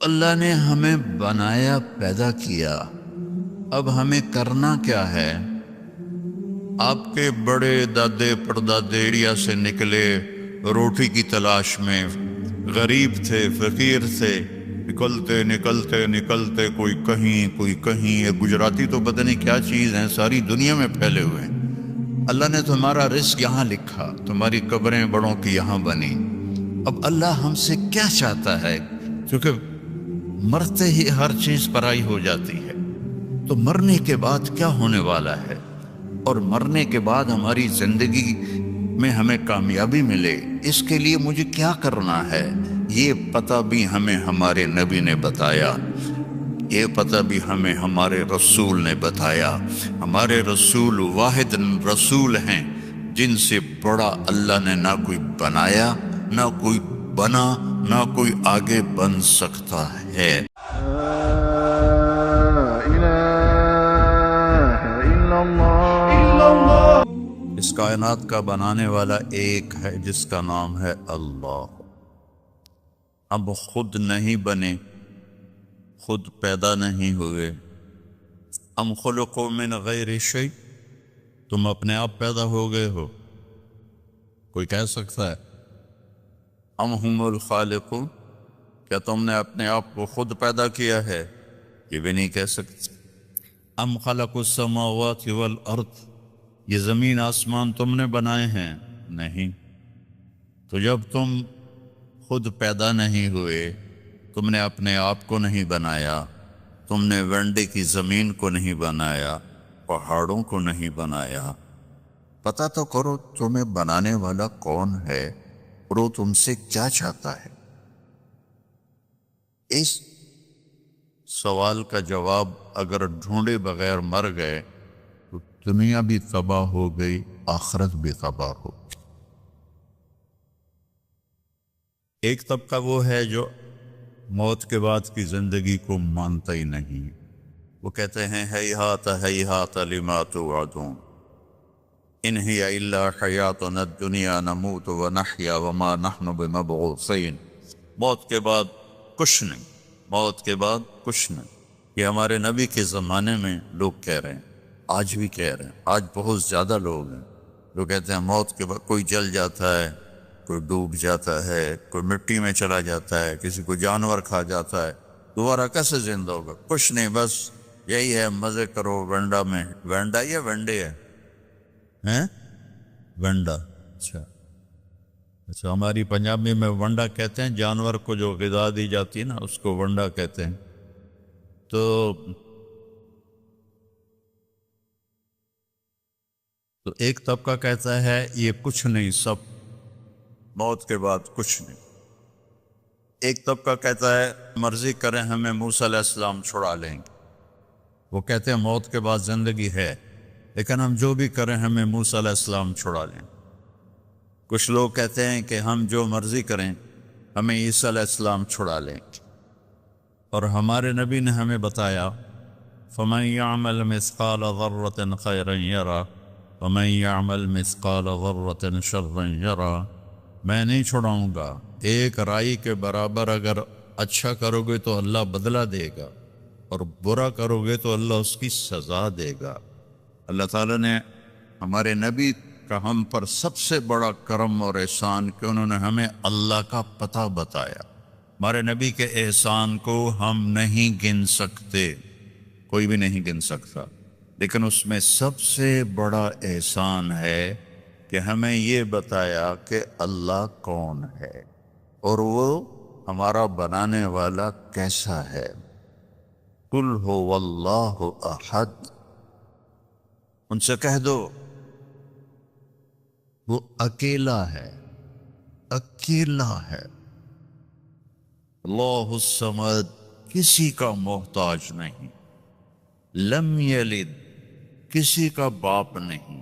اللہ نے ہمیں بنایا، پیدا کیا، اب ہمیں کرنا کیا ہے؟ آپ کے بڑے دادے پردادے انڈیا سے نکلے روٹی کی تلاش میں، غریب تھے، فقیر تھے، نکلتے نکلتے نکلتے کوئی کہیں کوئی کہیں. یہ گجراتی تو پتہ نہیں کیا چیز ہیں، ساری دنیا میں پھیلے ہوئے ہیں. اللہ نے تمہارا رزق یہاں لکھا، تمہاری قبریں بڑوں کی یہاں بنی. اب اللہ ہم سے کیا چاہتا ہے؟ کیونکہ مرتے ہی ہر چیز پرائی ہو جاتی ہے، تو مرنے کے بعد کیا ہونے والا ہے، اور مرنے کے بعد ہماری زندگی میں ہمیں کامیابی ملے، اس کے لیے مجھے کیا کرنا ہے؟ یہ پتہ بھی ہمیں ہمارے نبی نے بتایا، یہ پتہ بھی ہمیں ہمارے رسول نے بتایا. ہمارے رسول واحد رسول ہیں جن سے بڑا اللہ نے نہ کوئی بنایا، نہ کوئی بنا، نہ کوئی آگے بن سکتا ہے. اس کائنات کا بنانے والا ایک ہے جس کا نام ہے اللہ. اب خود نہیں بنے، خود پیدا نہیں ہوئے. ام خلقوا من غیر شیء، تم اپنے آپ پیدا ہو گئے ہو؟ کوئی کہہ سکتا ہے؟ ام ہم الخالقون، کیا تم نے اپنے آپ کو خود پیدا کیا ہے؟ یہ بھی نہیں کہہ سکتے. ام خلقوا السماوات والارض، یہ زمین آسمان تم نے بنائے ہیں؟ نہیں. تو جب تم خود پیدا نہیں ہوئے، تم نے اپنے آپ کو نہیں بنایا، تم نے ونڈے کی زمین کو نہیں بنایا، پہاڑوں کو نہیں بنایا، پتہ تو کرو تمہیں بنانے والا کون ہے اور وہ تم سے کیا چاہتا ہے. اس سوال کا جواب اگر ڈھونڈے بغیر مر گئے تو دنیا بھی تباہ ہو گئی، آخرت بھی تباہ ہو گئی. ایک طبقہ وہ ہے جو موت کے بعد کی زندگی کو مانتا ہی نہیں. وہ کہتے ہیں ہیہات ہیہات لما توعدون، ان ہی الا حیاتنا الدنیا نموت ونحیا وما نحن بمبعوثین. موت کے بعد کچھ نہیں، موت کے بعد کچھ نہیں. یہ ہمارے نبی کے زمانے میں لوگ کہہ رہے ہیں، آج بھی کہہ رہے ہیں. آج بہت زیادہ لوگ ہیں جو کہتے ہیں موت کے بعد کوئی جل جاتا ہے، کوئی ڈوب جاتا ہے، کوئی مٹی میں چلا جاتا ہے، کسی کو جانور کھا جاتا ہے، دوبارہ کیسے زندہ ہوگا؟ کچھ نہیں، بس یہی ہے، مزے کرو ونڈا میں. ونڈا یا ونڈے ہے؟ ونڈا. اچھا ہماری پنجابی میں ونڈا کہتے ہیں جانور کو جو غذا دی جاتی ہے نا، اس کو ونڈا کہتے ہیں. تو ایک طبقہ کہتا ہے یہ کچھ نہیں، سب موت کے بعد کچھ نہیں. ایک طبقہ کہتا ہے مرضی کریں ہمیں موسیٰ علیہ السلام چھڑا لیں گے. وہ کہتے ہیں موت کے بعد زندگی ہے، لیکن ہم جو بھی کریں ہمیں موسیٰ علیہ السلام چھڑا لیں. کچھ لوگ کہتے ہیں کہ ہم جو مرضی کریں ہمیں عیسیٰ علیہ السلام چھڑا لیں. اور ہمارے نبی نے ہمیں بتایا فَمَنْ يَعْمَلْ مِثْقَالَ ذَرَّةٍ خَيْرًا يَرَى وَمَنْ يَعْمَلْ مِثْقَالَ ذَرَّةٍ شَرًّا يَرَى. میں نہیں چھڑاؤں گا، ایک رائی کے برابر اگر اچھا کرو گے تو اللہ بدلہ دے گا، اور برا کرو گے تو اللہ اس کی سزا دے گا. اللہ تعالیٰ نے ہمارے نبی کا ہم پر سب سے بڑا کرم اور احسان کہ انہوں نے ہمیں اللہ کا پتہ بتایا. ہمارے نبی کے احسان کو ہم نہیں گن سکتے، کوئی بھی نہیں گن سکتا، لیکن اس میں سب سے بڑا احسان ہے کہ ہمیں یہ بتایا کہ اللہ کون ہے اور وہ ہمارا بنانے والا کیسا ہے. قل هو اللہ احد، ان سے کہہ دو وہ اکیلا ہے، اکیلا ہے. اللہ الصمد، کسی کا محتاج نہیں. لم یلد، کسی کا باپ نہیں.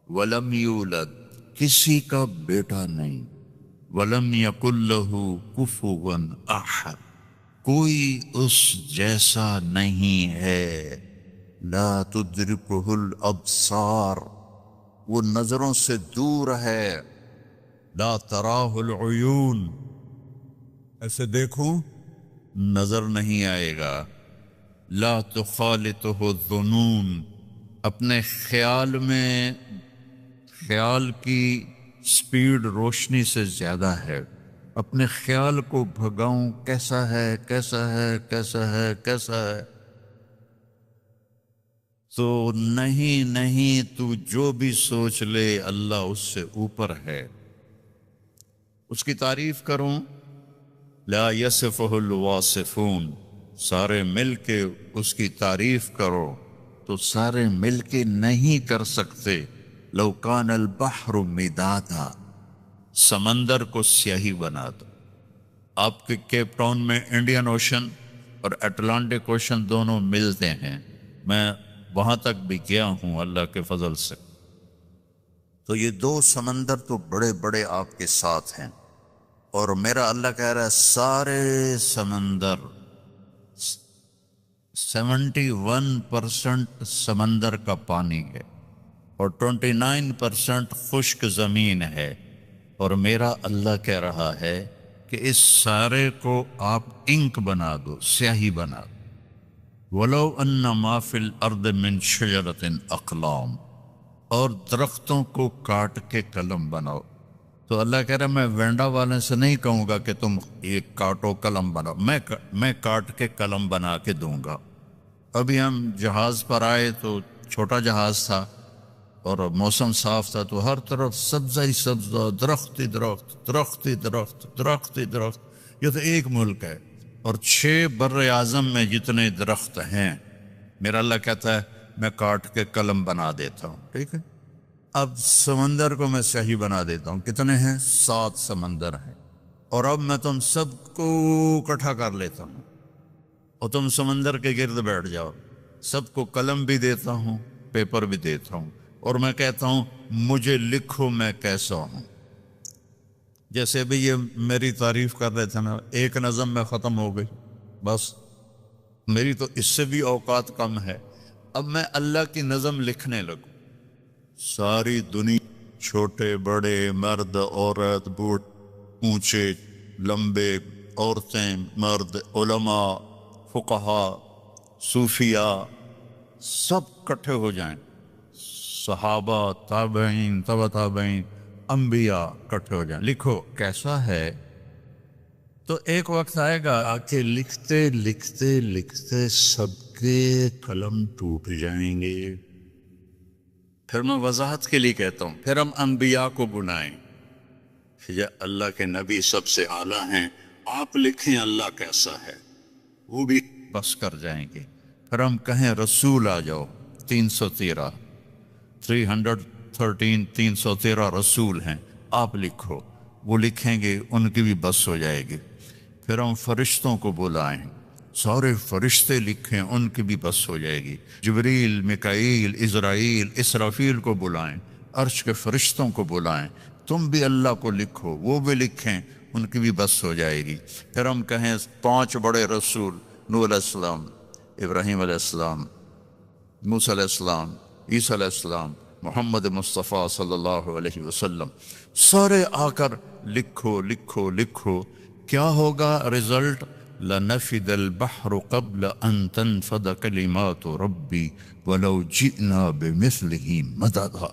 ولم یولد، کسی کا بیٹا نہیں. ولم یکن لہ کفوا احد، کوئی اس جیسا نہیں ہے. لا تدرکہ الابصار، وہ نظروں سے دور ہے. لا تراہ العیون، ایسے دیکھوں نظر نہیں آئے گا۔ لا تخالطہ الظنون، اپنے خیال میں، خیال کی سپیڈ روشنی سے زیادہ ہے، اپنے خیال کو بھگاؤں کیسا ہے کیسا ہے کیسا ہے کیسا ہے، تو نہیں تو جو بھی سوچ لے اللہ اس سے اوپر ہے۔ اس کی تعریف کروں، لا یصفہ الواصفون، سارے مل کے اس کی تعریف کرو تو سارے مل کے نہیں کر سکتے۔ لو کان البحر مدادا، سمندر کو سیاہی بنا دو۔ آپ کے کیپ ٹاؤن میں انڈین اوشن اور اٹلانٹک اوشن دونوں ملتے ہیں، میں وہاں تک بھی گیا ہوں اللہ کے فضل سے۔ تو یہ دو سمندر تو بڑے بڑے آپ کے ساتھ ہیں، اور میرا اللہ کہہ رہا ہے سارے سمندر 71% سمندر کا پانی ہے اور 29% خشک زمین ہے، اور میرا اللہ کہہ رہا ہے کہ اس سارے کو آپ انک بنا دو، سیاہی بنا دو۔ وَلَوْ أَنَّ مَا فِي الْأَرْضِ مِنْ شَجَرَةٍ أَقْلَامٍ، اور درختوں کو کاٹ کے قلم بناؤ۔ تو اللہ کہہ رہا ہے میں وینڈا والے سے نہیں کہوں گا کہ تم یہ کاٹو قلم بناؤ، میں کاٹ کے قلم بنا کے دوں گا۔ ابھی ہم جہاز پر آئے تو چھوٹا جہاز تھا اور موسم صاف تھا، تو ہر طرف سبزہ ہی سبزہ، درخت ہی درخت، درخت ہی درخت، درخت ہی درخت۔ یہ تو ایک ملک ہے اور 6 بر اعظم میں جتنے درخت ہیں، میرا اللہ کہتا ہے میں کاٹ کے قلم بنا دیتا ہوں، ٹھیک ہے۔ اب سمندر کو میں سیاہی بنا دیتا ہوں، کتنے ہیں؟ 7 سمندر ہیں، اور اب میں تم سب کو اکٹھا کر لیتا ہوں اور تم سمندر کے گرد بیٹھ جاؤ، سب کو قلم بھی دیتا ہوں، پیپر بھی دیتا ہوں، اور میں کہتا ہوں مجھے لکھو میں کیسا ہوں۔ جیسے ابھی یہ میری تعریف کر رہے تھے نا، ایک نظم میں ختم ہو گئی، بس میری تو اس سے بھی اوقات کم ہے، اب میں اللہ کی نظم لکھنے لگوں۔ ساری دنیا، چھوٹے بڑے، مرد عورت، بوڑھ اونچے لمبے، عورتیں مرد، علماء فقہا صوفیاء، سب کٹھے ہو جائیں، صحابہ تابعین تبع تابعین انبیاء کٹھے ہو جائیں، لکھو کیسا ہے۔ تو ایک وقت آئے گا آ کے لکھتے لکھتے لکھتے سب کے قلم ٹوٹ جائیں گے۔ پھر میں وضاحت کے لیے کہتا ہوں، پھر ہم انبیاء کو بلائیں کہ یا اللہ کے نبی سب سے اعلیٰ ہیں، آپ لکھیں اللہ کیسا ہے، وہ بھی بس کر جائیں گے۔ پھر ہم کہیں رسول آ جاؤ، 313 رسول ہیں، آپ لکھو، وہ لکھیں گے، ان کی بھی بس ہو جائے گی۔ پھر ہم فرشتوں کو بلائیں، سارے فرشتے لکھیں، ان کی بھی بس ہو جائے گی۔ جبریل، میکائیل، عزرائیل، اسرافیل کو بلائیں، عرش کے فرشتوں کو بلائیں، تم بھی اللہ کو لکھو، وہ بھی لکھیں، ان کی بھی بس ہو جائے گی۔ پھر ہم کہیں 5 بڑے رسول، نوح علیہ السلام، ابراہیم علیہ السلام، موسیٰ علیہ السلام، عیسیٰ علیہ السلام، محمد مصطفیٰ صلی اللہ علیہ وسلم، سارے آ کر لکھو لکھو لکھو۔ کیا ہوگا رزلٹ؟ لَنَفِدَ الْبَحْرُ قَبْلَ أَن تَنْفَدَ كَلِمَاتُ رَبِّي وَلَوْ جِئْنَا بِمِثْلِهِ مَدَدًا،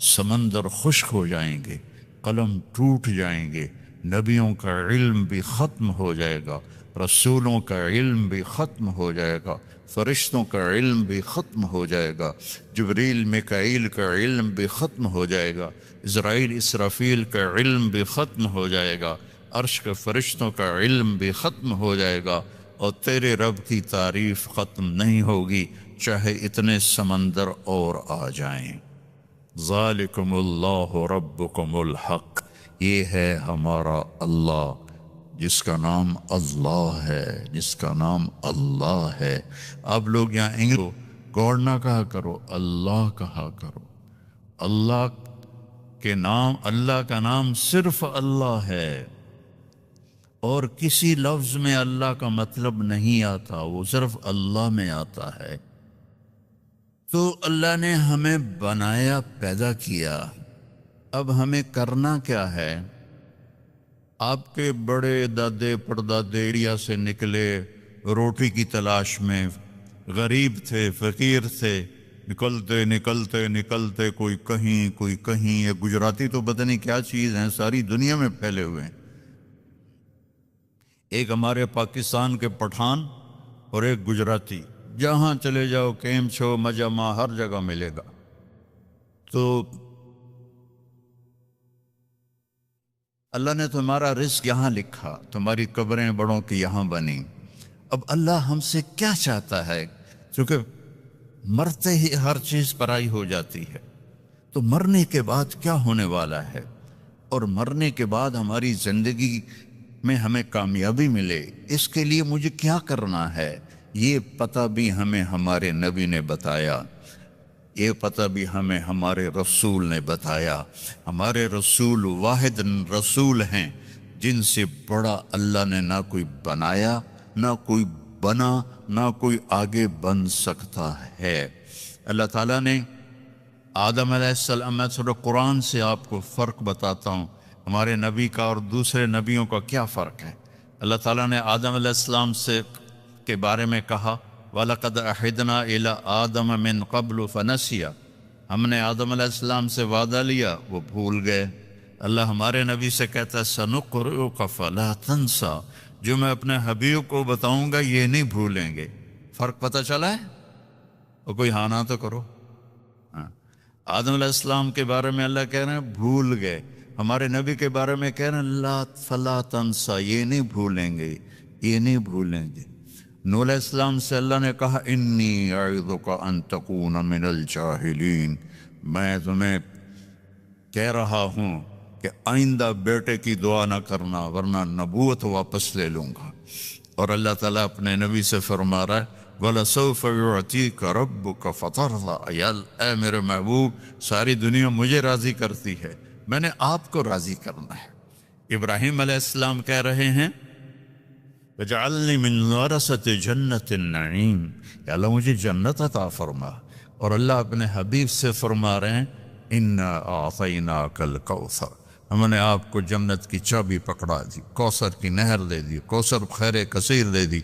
سمندر خشک ہو جائیں گے، قلم ٹوٹ جائیں گے، نبیوں کا علم بھی ختم ہو جائے گا، رسولوں کا علم بھی ختم ہو جائے گا، فرشتوں کا علم بھی ختم ہو جائے گا، جبریل میکائیل کا علم بھی ختم ہو جائے گا، عزرائیل اسرافیل کا علم بھی ختم ہو جائے گا، عرش کے فرشتوں کا علم بھی ختم ہو جائے گا، اور تیرے رب کی تعریف ختم نہیں ہوگی چاہے اتنے سمندر اور آ جائیں۔ ذالکم اللہ ربکم الحق، یہ ہے ہمارا اللہ جس کا نام اللہ ہے، جس کا نام اللہ ہے۔ آپ لوگ یہاں انگلش گاڈ نہ کہا کرو، اللہ کہا کرو۔ اللہ کے نام، اللہ کا نام صرف اللہ ہے، اور کسی لفظ میں اللہ کا مطلب نہیں آتا، وہ صرف اللہ میں آتا ہے۔ تو اللہ نے ہمیں بنایا، پیدا کیا، اب ہمیں کرنا کیا ہے؟ آپ کے بڑے دادے پردادے ایریا سے نکلے روٹی کی تلاش میں، غریب تھے، فقیر تھے، نکلتے نکلتے نکلتے کوئی کہیں. یہ گجراتی تو پتہ نہیں کیا چیز ہیں، ساری دنیا میں پھیلے ہوئے ہیں. ایک ہمارے پاکستان کے پٹھان اور ایک گجراتی، جہاں چلے جاؤ کیم چھو مجمع ہر جگہ ملے گا. تو اللہ نے تمہارا رزق یہاں لکھا، تمہاری قبریں بڑوں کی یہاں بنی. اب اللہ ہم سے کیا چاہتا ہے؟ کیونکہ مرتے ہی ہر چیز پرائی ہو جاتی ہے، تو مرنے کے بعد کیا ہونے والا ہے، اور مرنے کے بعد ہماری زندگی میں ہمیں کامیابی ملے، اس کے لیے مجھے کیا کرنا ہے، یہ پتہ بھی ہمیں ہمارے نبی نے بتایا، یہ پتہ بھی ہمیں ہمارے رسول نے بتایا. ہمارے رسول واحد رسول ہیں جن سے بڑا اللہ نے نہ کوئی بنایا، نہ کوئی بنا، نہ کوئی آگے بن سکتا ہے. اللہ تعالیٰ نے آدم علیہ السلام، میں تھوڑا قرآن سے آپ کو فرق بتاتا ہوں، ہمارے نبی کا اور دوسرے نبیوں کا کیا فرق ہے. اللہ تعالیٰ نے آدم علیہ السلام سے کے بارے میں کہا وَلَقَدْ أَحِدْنَا إِلَىٰ آدَمَ مِن قَبْلُ فَنَسِيَ، ہم نے آدم علیہ السلام سے وعدہ لیا، وہ بھول گئے. اللہ ہمارے نبی سے کہتا ہے سَنُقْرِئُكَ فَلَا تَنْسَىٰ، جو میں اپنے حبیب کو بتاؤں گا یہ نہیں بھولیں گے. فرق پتہ چلا ہے؟ اور کوئی ہاں نہ تو کرو. آدم علیہ السلام کے بارے میں اللہ کہہ رہے ہیں بھول گئے، ہمارے نبی کے بارے میں کہہ رہے ہیں لا فلا تنسا، یہ نہیں بھولیں گے، یہ نہیں بھولیں گے. نوح علیہ السلام سے اللہ نے کہا انی اعظک ان تکون من الجاہلین، میں تمہیں کہہ رہا ہوں کہ آئندہ بیٹے کی دعا نہ کرنا ورنہ نبوت واپس لے لوں گا. اور اللہ تعالیٰ اپنے نبی سے فرما رہا ہے وَلَسَوْفَ يُعْتِيكَ رَبُّكَ فَتَرْضَىٰ، اے میرے محبوب ساری دنیا مجھے راضی کرتی ہے، میں نے آپ کو راضی کرنا ہے. ابراہیم علیہ السلام کہہ رہے ہیں وَجَعَلْنِي مِنْ وَرَثَةِ جَنَّةِ النَّعِيمِ، کہ اللہ مجھے جنت عطا فرما. اور اللہ اپنے حبیب سے فرما رہے ہیں اِنَّا أَعْطَيْنَاكَ الْكَوْثَرَ، ہم نے آپ کو جنت کی چابی پکڑا دی، کوثر کی نہر دے دی، کوثر خیر کثیر دے دی.